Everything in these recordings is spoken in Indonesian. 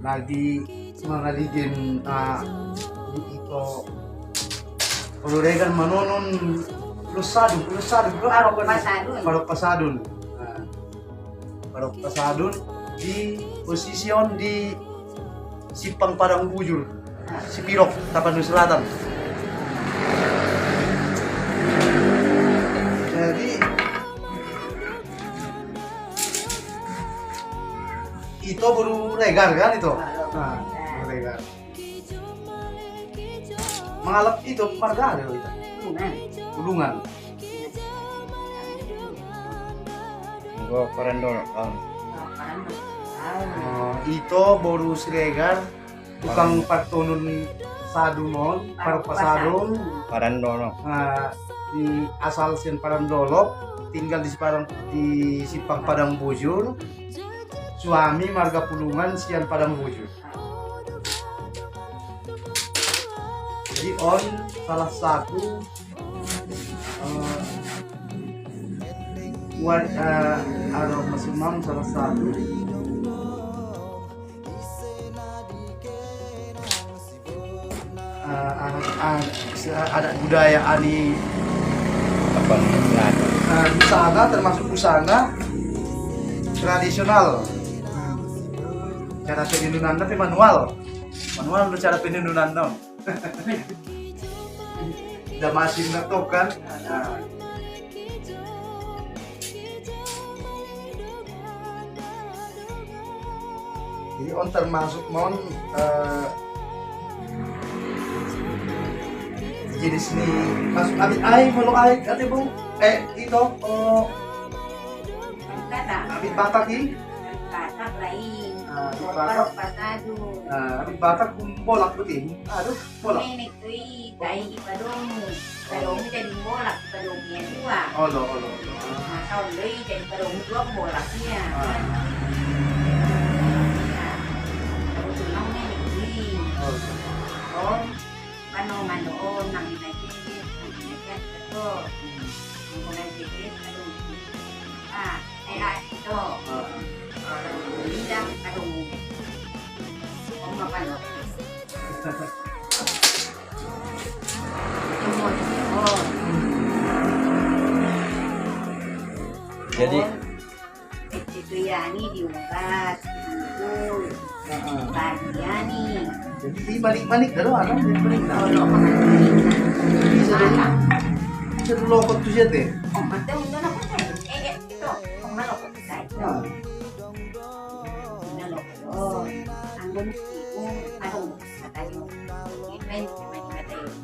Nadi mangaligin ito Uluregan manonon Lusadun Parok Pasadun Parok Pasadun di posisyon di Simpang Padang Bujur Sipirok Tapanuli Selatan. Jadi itu baru regar kan itu? Nah, regar. Mengalap itu marga ada itu. Kulungan. Gua parandol. Itu baru regar tukang partonun sadunon, pasadun. Parandol. Di asal Sian Parandolop, tinggal di Simpang Padang Bujur. Suami marga Pulungan Sian Padang Bujur. Jadi on salah satu ada Masumam salah satu adat budaya ani Apa busana, termasuk busana tradisional. Cara penindunan tapi manual udah cara penindunan dong. Udah masih ngetok kan. Jadi on termasuk mon jenis ini masuk abis ai melok ai kata bu itu abis batak ini Batak lain, Batak. Pasadun. Abis batak bolak betul. Aduh bolak. Nenek tuh kayak ipadong, padong jadi bolak, padongnya dua. Olo. Nah, tahun lalu jadi padong dua bolaknya. Terus tulang nenek tuh. Oh, mano nang dinaikin, itu. Menggunakan sedikit, aduh. Itu. Lidah, aduh. Om makan loh. Jadi itu ya nih diungkat, dibungkus, bagian nih. Jadi di balik-balik dulu anak balik. Kalau makan balik, Bisa dulu lokot tuh siat deh. oh mati udah nak pakai. Itu, om nak lokot kita itu. Udah lokot. Anggun ibu, aduh, katanya event cuma kata itu.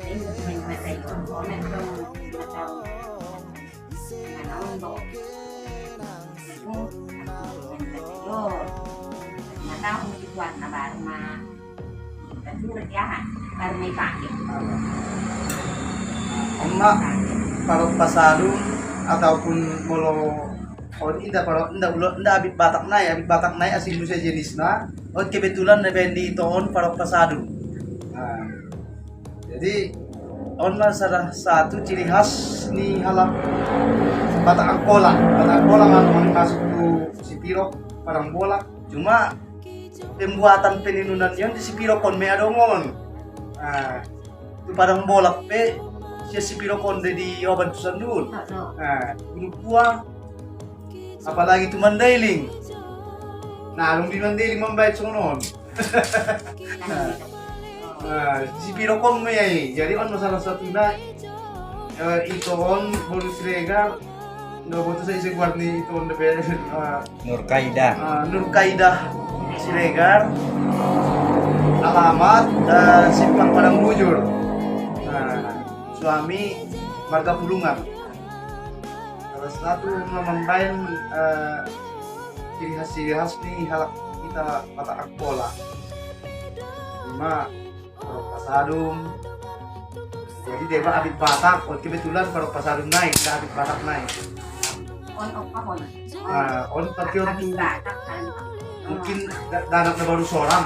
Ini cuma kata itu. Orang itu nggak tahu. Nggak tahu untuk itu nggak tahu dibuat baru mah tapi udah baru may pakai Emak kalau pasadun ataupun molo indah abit batak naik asing nusa jenisna. Oh kebetulan nebendi itu on para pasadun. Nah, jadi on lah salah satu ciri khas nih halap Batak Angkola kan masuk ke Sipiro parang bolak. Cuma pembuatan penindunan yang di Sipiro kon me adongon. Nah, itu parang bolak pe si Sipiro kon di oban tusan dulu. Nah, gunung buah apalagi itu Mandailing. Nah, alung di Mandailing membaik sonon. Nah, Sipiro kon me ai. Jadi on masalah satu na itu on bonus regar nggak butuh saya guard nih itu on Nur Kaidah. Nur Kaidah Siregar, alamat Simpang Padang Bujur. Nah, suami marga Pulungan. Salah satu membain ciri khas nih halak kita Batak Angkola. Cuma Parok Pasadum. Jadi dia abit Batak, kebetulan Parok Pasadum naik, nggak abit Batak naik. On tapi on tuh mungkin danaknya baru seorang.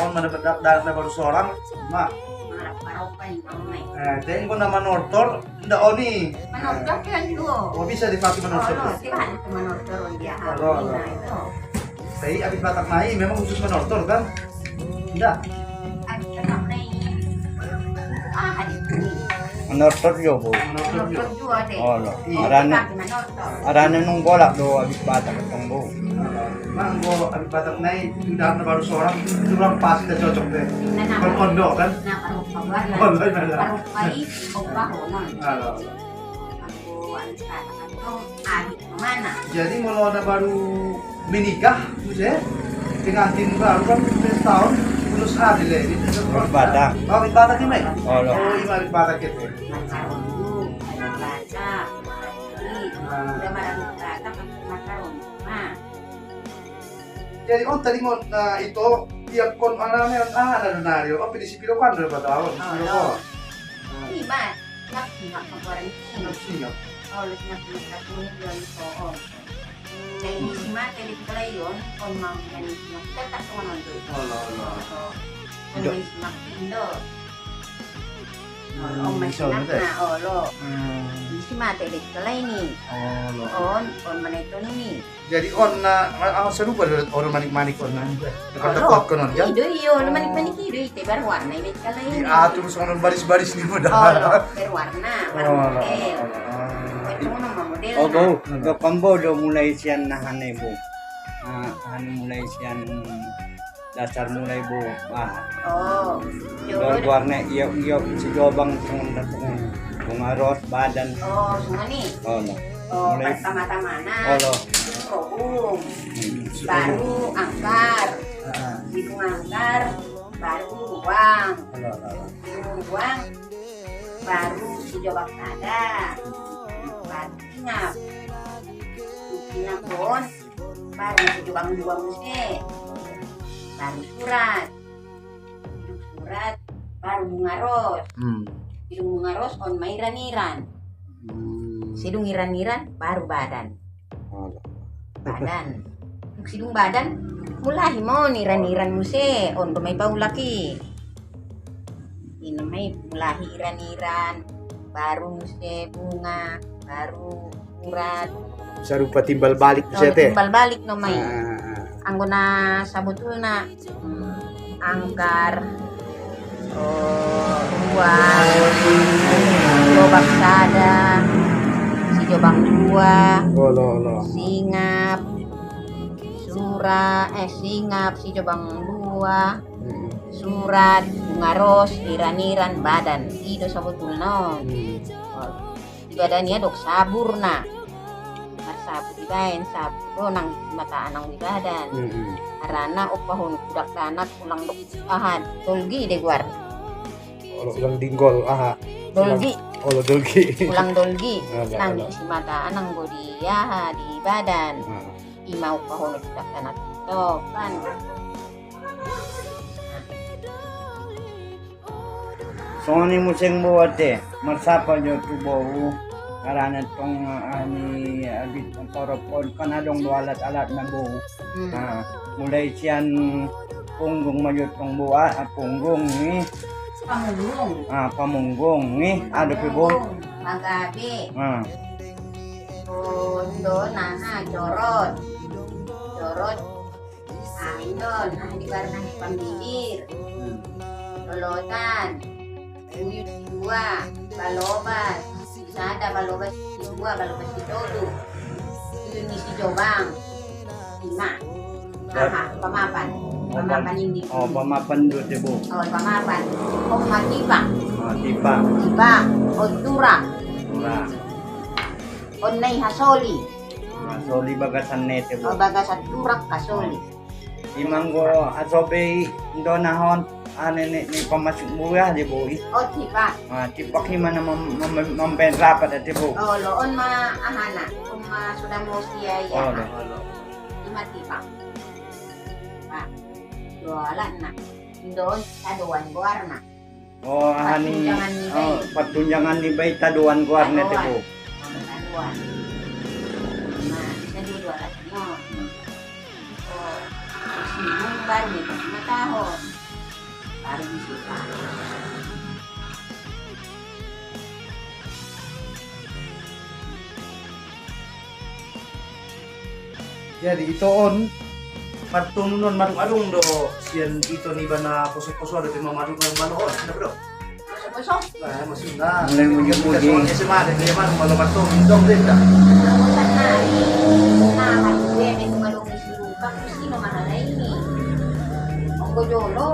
On mendapat danaknya baru seorang, mak. Tengok nama Nortor, ndak oni. Manortor kan dulu. Oh bisa dipakai Nortor. Kalau sih kan itu manortor dia Kalau. itu. Tapi abis Batak Nai memang khusus menortor kan? Tidak. Abis Batak Nai. Itu. Menortor yo bu. Menortor juga. Menortor juga deh. Oh lo. Iya. Arana Tapi menortor. arana nung bolak do abis batak tong bu. Mang gua abis Batak Nai udah baru seorang itu orang pas udah cocok deh. Nah, Berpondok kan? Nah, paruh kabar lah. Oh, iya, iya. Paruh bayi, opa honon. Halo. Aku katakan itu adik kemana? Jadi kalau ada baru menikah, misalnya pengantin baru kan setahun terus ada deh. Abis batak. Oh, abis Batak ini, Mai? Oh lo. Oh, iya abis Batak itu. Makaron dulu, ada baca, udah marah baca, makaron. Nah, Jadi tadi mau itu tiap kon anaknya ada donario. Oh, prinsipio kan udah tahun. Oh, iba, nak kemarin ini. Siap. Oh, nak ini belum soal. Nah, ini sih mah tadi yon, kon mau yang kita tak cuma nonton. Allah. Kon mau simak Indo. Oh, masih nak na, oh lo. Ini sih mah tadi ini. On mana itu nih? Jadi seru pada orang manik-manik on dekat-dekat konon kan? Ido iyo, manik-manik ido itu berwarna ini kala ini. Diatur sama baris-baris nih Oh, mudah. berwarna, warna model. Cuma nama model. Oh bu, do kambo do mulai sian nahane bu. Mulai sian dasar mulai bu. Oh, Do warna iyo si jobang tong datang bunga ros badan. oh, semua nih. Oh lo. Oh, Mulai. pertama-tama Oh lo. rohum, baru angkar, hidung angkar, baru uang, baru sejobak nada, baru ingat, ingat pun, baru sejobak dua musik, baru surat, baru bunga ros, hidung bunga ros on mairan-iran, sidung iran-iran baru badan. Badan sidung badan mulai mo niran-niran muse on may paulaki ini may mulai iran-iran baru muse bunga baru urat Sarupa timbal balik timbal balik no may anggona sabutul na angkar ruang lobak sada si jobang dua singap singap si jobang dua surat bunga ros iran-iran badan ido sabutul no di badannya dok sabur na sabu di bayan sabu nang mata anang di badan arana opahon kudak tanat ulang dok ahad tolgi de guar ulang dinggol dolgi dolgi ulang dolgi nang si mata anang dia di badan imau kahon kita tanat to kan Soni museng buat deh, marsapa jo tubuh karena tong ani abit toropon kan adong dua alat-alat na bu. Mulai sian punggung maju tong buat punggung ni. Pamunggung ni ada pe bu. Magabi. Undo nana jorot. Indon, di barang pambibir. Lolotan. Uyut dua, balobas, bisa ada balobas dua, balobas dulu. Ini si jobang, 5. Pamapan ini. Oh, pamapan dulu deh bu. Oh, pamapan. Oh, matibang. Tipang. Oh, turang. Oh, nai hasoli. Soli bagasan nete bu. Oh, bagasan turak kasoli. Imanggo asobe indonahon. Ni pamasuk murah dia bu. Oh, tiba. Tipak himana mempen rapat ada bu. Oh, loon ahana. Sudah mau siya ya. Lima tiba. Jualan na. Doon, taduan warna. Oh, hani. Patunjangan ni bay taduan warna dia bu. Taduan. Bisa jualan no. Oh, sinong baru ito matahon. Baru disita. Jadi itu on Patun nun madung-adung do sian ito ni ba na puso-puso do mamadung ng manoon. Ano bro? Masuk-masuk. Nah, masih na. Mulai muji-muji. Kasi mana dia man malu patun dong din da. Nausan hari. Nah, gue may tumalong isilukan. Sino mahala ini? Ang gojolo.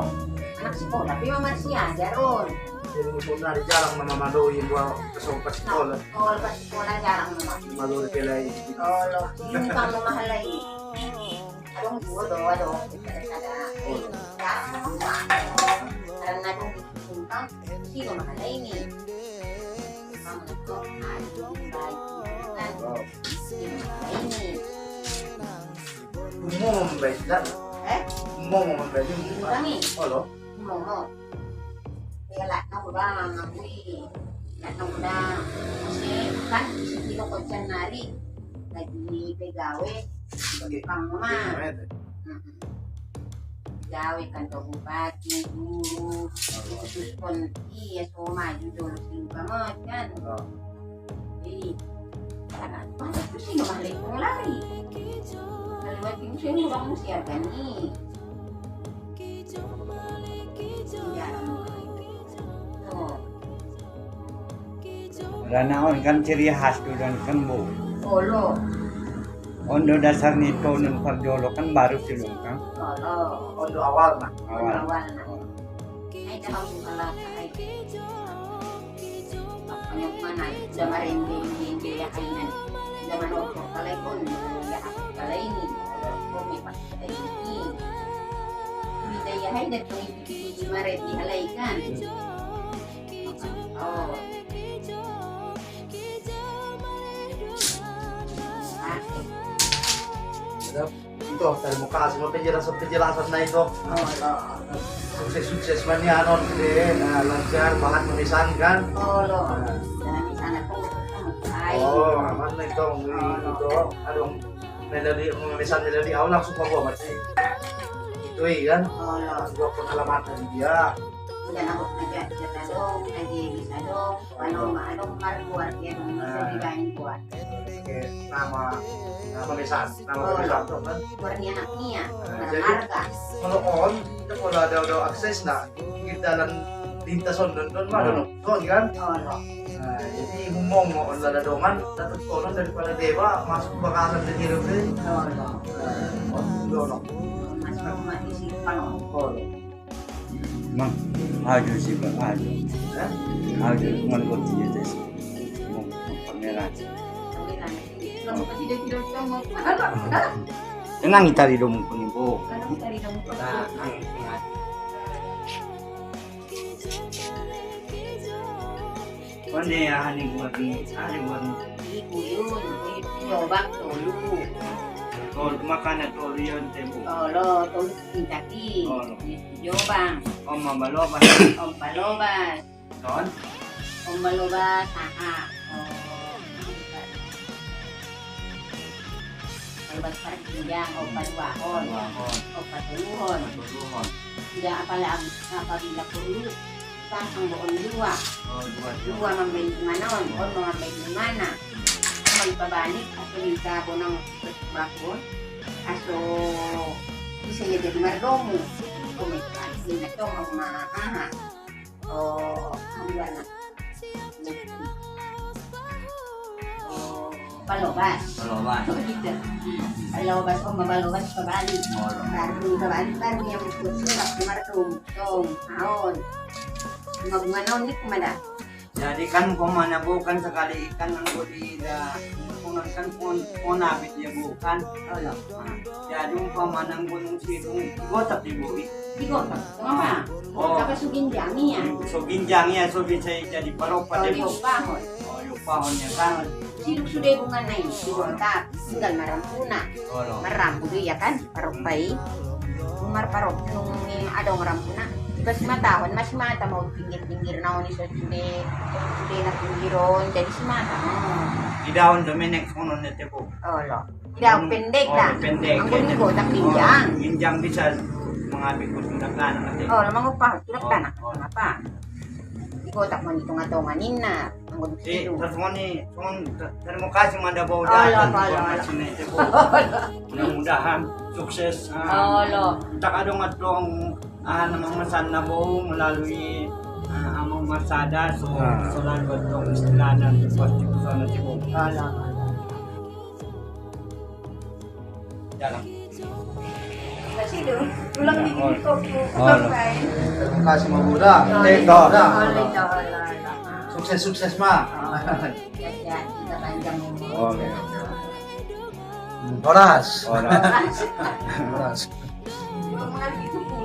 Anak sekolah. Tapi mamar siya. Jaron. Jadi musuh na jarang na mamadoy buat kesopat sekolah. Kalau pas sekolah jarang naman. Malu pelai. Kalau hindi kang mamahalay. Adong buo do, adong. Kada-kada. Jarang naman. Karang na dong isumpang. Sino mahalay ini? Kamu ito. Adong baik. Sino mahalay ini? Mo mambay dan. Mo mambay din. Kami. Olo. Mo. Kaya lahat na ba mga kui. Lahat na muna. Kasi kan, hindi ko dyan nari. Nagpigawe. Kang mama. Gawe kan to bupati, guru, khusus pun iya soma judul sing banget kan. Jadi karena mana tuh sih nggak balik lari. Kalau lagi musim orang musiarkan nih. Ya. Oh. Ranaon kan ciri khas dan kan bu. Olo. Ondo dasar nito ng pagdolo kan baru silong kan. Olo. Ondo awal na. Awal. Awal na. Ay daw pala ay. Apa yang mana? Sudah merinding ya kainan. Sudah manok kalay pun ya kalay ini. Kami pas ini. Bidaya hay dato ibigay maret di halay kan. Oh. Ito, terima kasih mo penjelasan na ito. Sukses-sukses man yan, no? Kasi lancar, bahan manisan kan. Olo. Dami sana po. Ay. Aman na ito. Ito, anong melody, manisan melody. Ako lang sumago, mati. Ito kan. Olo. Gua pun alamat na dia. Yan ako nag-adjust dong, nag-isa dong, anong markuar yan, isa dilain kuat. Oke, nama manisan, nama manisan to kan. Kuar niya anak niya, Jadi, marka. Kalau on, itu kalau ada akses na, kita lan lintason doon mana doon kan. Olo. Nah, jadi ngomong mo on lada dongan, dapat kono daripada dewa masuk bakasan di hidup deh. Olo. Dono. Mas maisipan o. Kono. Mang ajo si ba ajo. Ya? Ajo mangot siya des. Mo kamera. Kalau tidak kamu, ano? Tenang itali do mo kunin po. Ano tadi kamu? Kundi hanig wagi, hanig wagi. Iku yun, yobak tolu. Tol makana tol yon tempo. Olo, tolu kintaki. Olo. Yobang, O mabaloba. om palobas. Don. Om balobas, aha. Balobas parang pinjang, o paluahon, o patuluhon. Tuluhon. Tidak apabila perlu, pasang doon dua. Oh, Dua membeli di mana, on mengambil di mana. Kembali pabalik, atau di kabo ng bakon. Aso, bisa jadi mardomo. Kumitan, ito ang maaha. O, hanggang na. O, palobas. Paloban. Gitu. Palobas o mabalobas pabalik. Baru pabalik baru yang surat martum. Tong, haon. Magmanaw ni kumada. Jadi kan pemana bukan sekali ikan yang boleh kan ponapit dia bukan. Jadi pemana gunung sidung gotak di bui. Tigo, kenapa? Oh. Kapag suginjang niya. So ginjangnya so bisa jadi paropa Kalau di bui. pahon. Oh, yung pahonnya kan. Siduk sudah bunga na yun. Sigontak. Tinggal marampuna. Oh, Marampu dia kan. Paropay. Umar parop. Nung adong rampuna. Mas matahon. Mas mata mau pinggir-pinggir na ni so sudah na pinggiron. Jadi si mata. Idaon Dominic kuno na tipo. Olo. Tidak pendek Oh, dah. pendek. Ang kuning ko, tak pinjang. Oh, ginjang bisa mengambil kutundak kanan nanti. Oh, lamang upah. Tulad ka na. Oh. Kenapa? Iko tak mo nitong atonganin na. Si, terus mo ni, terima kasih Manda Bow Ala, dan ala, informasi na ito po. Mudah-mudahan sukses. Ala. Tak ada ngatong namamasan na Bow melalui amang masada so selalu itong istilanan pasti ko sana si Bow. Ala. Jalan. Kasi doon, tulang di ko Ala. Terima kasih Mabuda. Ito. Sukses ma. Ya, kita panjang Okay. Oras. Ora. Oras. Mga dito po.